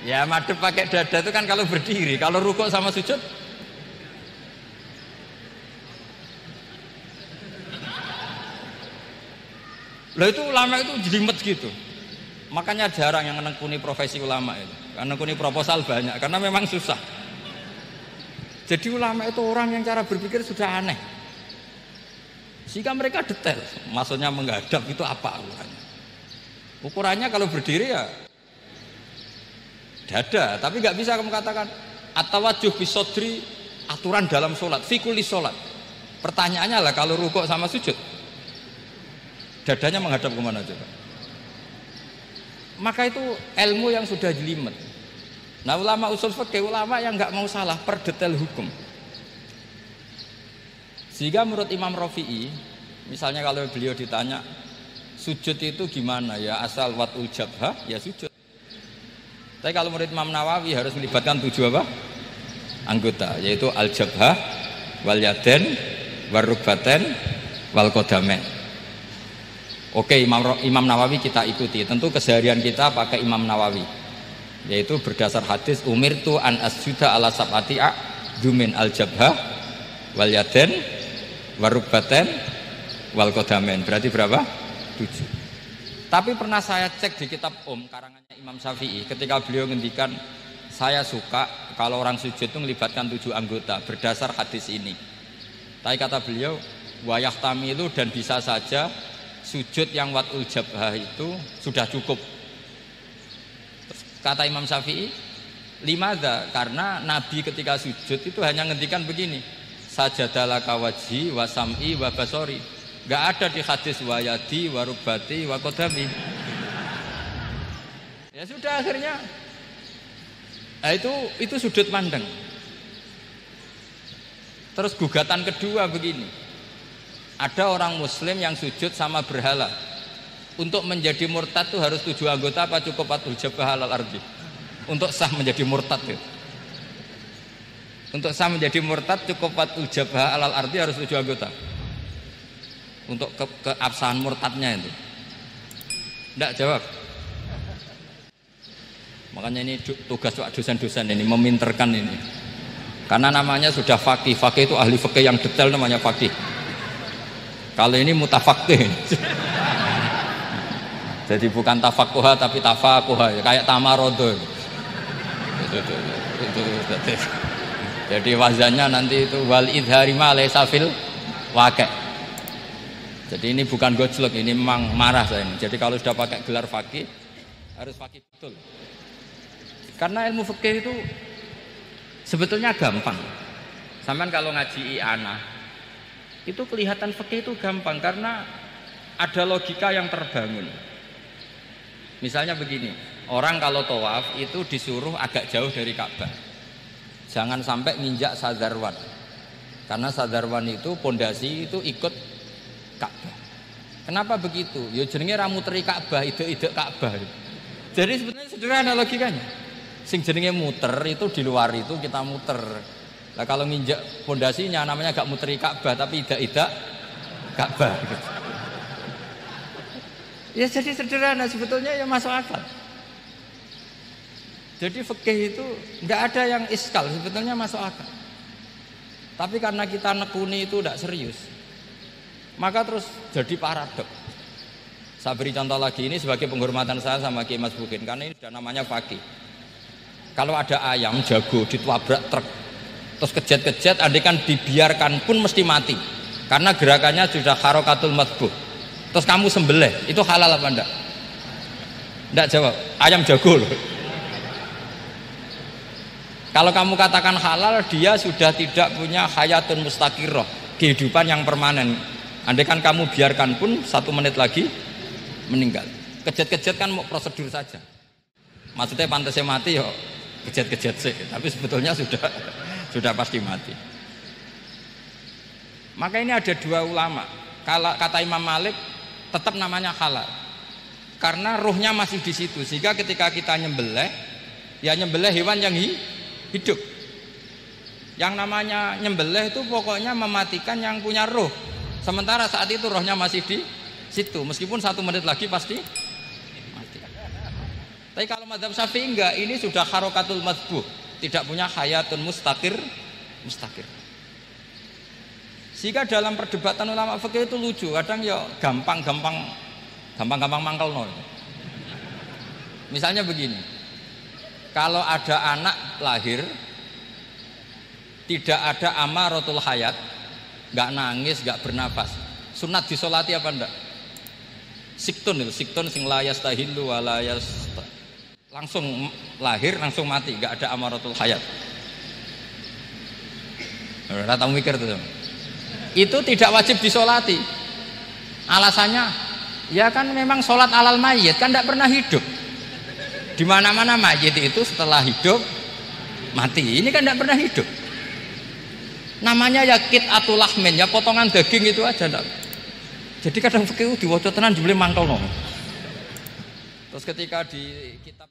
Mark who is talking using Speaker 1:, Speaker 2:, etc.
Speaker 1: Ya madhep pakai dada itu kan kalau berdiri, kalau rukuk sama sujud. Loh itu ulama itu jelimet gitu. Makanya jarang yang menekuni profesi ulama itu. Karena menekuni proposal banyak, karena memang susah. Jadi ulama itu orang yang cara berpikir sudah aneh. Sehingga mereka detail, maksudnya menghadap itu apa ukurannya. Ukurannya kalau berdiri ya dada, tapi nggak bisa kamu katakan at-tawajjuh bisodri aturan dalam sholat, fikuli sholat. Pertanyaannya lah kalau rukuk sama sujud, dadanya menghadap kemana coba? Maka itu ilmu yang sudah jelimet. Nah ulama usul fikih, ulama yang nggak mau salah per detail hukum. Sehingga menurut Imam Rafi'i, misalnya kalau beliau ditanya sujud itu gimana ya, asal watul jabhah ya sujud. Tapi kalau menurut Imam Nawawi harus melibatkan 7 apa? Anggota, yaitu al-jabhah, wal yaden, wal rukbaten, wal qadamen. Oke, Imam Nawawi kita ikuti. Tentu keseharian kita pakai Imam Nawawi, yaitu berdasar hadis umirtu an asjuda ala sab'ati a'dumin al-jabhah, wal yaden, wal rukbaten, wal qadamen. Berarti berapa? 7. Tapi pernah saya cek di kitab karangannya Imam Syafi'i, ketika beliau ngendikan saya suka kalau orang sujud itu melibatkan 7 anggota berdasar hadis ini. Tapi kata beliau wayah tamilu, dan bisa saja sujud yang watul jabhah itu sudah cukup. Kata Imam Syafi'i, limadza, karena Nabi ketika sujud itu hanya ngendikan begini, sajadalaka wajhi wa sam'i wa basori. Gak ada di hadis wayadi warubati wakodami. Ya sudah akhirnya. Nah itu sudut pandang. Terus gugatan kedua begini. Ada orang muslim yang sujud sama berhala. Untuk menjadi murtad itu harus 7 anggota apa cukup watul jabhah alal ardi? Untuk sah menjadi murtad itu. Untuk sah menjadi murtad cukup watul jabhah alal ardi harus 7 anggota. Untuk keabsahan murtadnya itu. Tidak jawab. Makanya ini tugas dosen-dosen ini meminterkan ini. Karena namanya sudah faqih. Faqih itu ahli fikih yang detail, namanya faqih. Kalau ini mutafaqih. Jadi bukan tafakuha tapi tafakuha, kayak tamarodo. Jadi wazannya nanti itu wal idhari ma laysa fil waqi'. Jadi ini bukan gojlok, ini memang marah saya ini. Jadi kalau sudah pakai gelar fakih harus fakih betul. Karena ilmu fikih itu sebetulnya gampang. Sampean kalau ngaji i'anah itu kelihatan fikih itu gampang karena ada logika yang terbangun. Misalnya begini, orang kalau tawaf itu disuruh agak jauh dari Ka'bah. Jangan sampai nginjak sadarwan. Karena sadarwan itu pondasi itu ikut Ka'bah. Kenapa begitu? Ya jenenge ra muteri Ka'bah, ide-ide Ka'bah. Jadi sebetulnya sederhana logikanya. Sing jenenge muter itu di luar itu kita muter. Nah kalau nginjak pondasinya namanya gak muteri Ka'bah tapi ide-ide Ka'bah. Ya jadi sederhana sebetulnya, ya masuk akal. Jadi fikih itu enggak ada yang iskal, sebetulnya masuk akal. Tapi karena kita nekuni itu tidak serius, maka terus jadi paradok. Saya beri contoh lagi, ini sebagai penghormatan saya sama Ki Mas Bukin, karena ini sudah namanya fakih. Kalau ada ayam jago ditabrak truk, terus kejet-kejet, andaikan dibiarkan pun mesti mati, karena gerakannya sudah harokatul matbuh. Terus kamu sembelih, itu halal apa enggak? Enggak jawab, ayam jago loh. Kalau kamu katakan halal, dia sudah tidak punya hayatun mustaqirrah, kehidupan yang permanen. Andaikan kamu biarkan pun 1 menit lagi meninggal. Kejet-kejet kan mau prosedur saja. Maksudnya pantasnya mati yo kejet-kejet sih, tapi sebetulnya sudah pasti mati. Maka ini ada 2 ulama. Kalau kata Imam Malik tetap namanya halal. Karena ruhnya masih di situ, sehingga ketika kita nyembelih, ya nyembelih hewan yang hidup. Yang namanya nyembelih itu pokoknya mematikan yang punya ruh. Sementara saat itu rohnya masih di situ, meskipun 1 menit lagi pasti mati. Tapi kalau mazhab Syafi'i enggak, ini sudah harokatul madbuh, tidak punya hayatun mustaqir. Sehingga dalam perdebatan ulama fikih itu lucu, kadang ya gampang-gampang mangkel nol. Misalnya begini, kalau ada anak lahir tidak ada amaratul hayat, nggak nangis, nggak bernafas, sunat disolati apa enggak? Siktun sing layas tahilu walayas, langsung lahir langsung mati, nggak ada amaratul hayat. Rata mikir tuh. Itu tidak wajib disolati. Alasannya, ya kan memang sholat alal mayit kan tidak pernah hidup. Di mana-mana mayit itu setelah hidup mati. Ini kan tidak pernah hidup. Namanya ya qit'atul lahmin, ya potongan daging itu aja. Enggak. Jadi kadang fikih diwaca tenan jebule mangkel no. Terus ketika di kitab